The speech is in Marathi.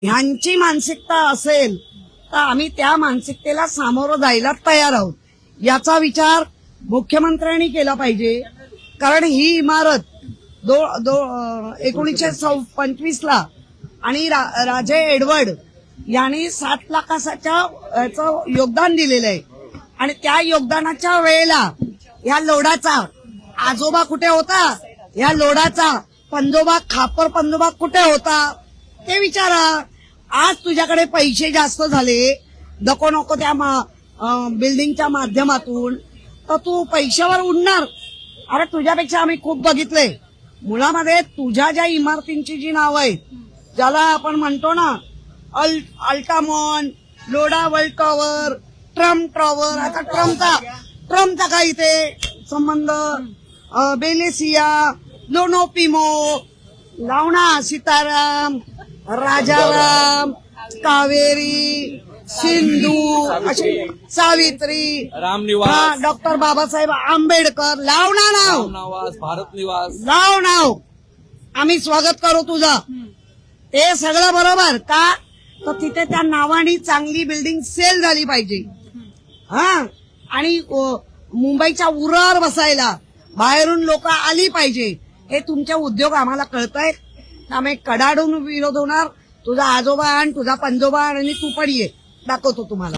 ह्यांची मानसिकता असेल तर आम्ही त्या मानसिकतेला सामोरं जायला तयार आहोत. याचा विचार मुख्यमंत्र्यांनी केला पाहिजे. कारण ही इमारत 1925 ला आणि राजे एडवर्ड यांनी 7 लाखाचं योगदान दिलेलं आहे. आणि त्या योगदानाच्या वेळेला या लोढाचा आजोबा कुठे होता, या लोढाचा पंजोबा खापर पंजोबा कुठे होता ते विचारा. आज तुझ्याकडे पैसे जास्त झाले नको त्या बिल्डिंगच्या माध्यमातून तर तू पैशावर उडणार. अरे तुझ्यापेक्षा आम्ही खूप बघितलंय. मुळामध्ये तुझ्या ज्या इमारतींची जी नावं आहेत ज्याला आपण म्हणतो ना Altamount, Lodha world tower, Trump tower. आता ट्रम्पचा काय इथे संबंध, बेलेसिया, लोनोपिमो, लावणा सीताराम, राजाराम, कावेरी, सिंधू, अशी सावित्री, रामनिवास, डॉक्टर बाबासाहेब आंबेडकर. लाव ना नाव, भारत निवास, लाव नाव. आम्ही स्वागत करू तुझं. ते सगळं बरोबर का तर तिथे त्या नावानी चांगली बिल्डिंग सेल झाली पाहिजे. आणि मुंबईच्या उरावर बसायला बाहेरून लोक आली पाहिजे. हे तुमचे उद्योग आम्हाला कळतायत. आम्ही कडाडून विरोध होणार. तुझा आजोबा आण, तुझा पंजोबा आण आणि तू पण ये, दाखवतो तुम्हाला.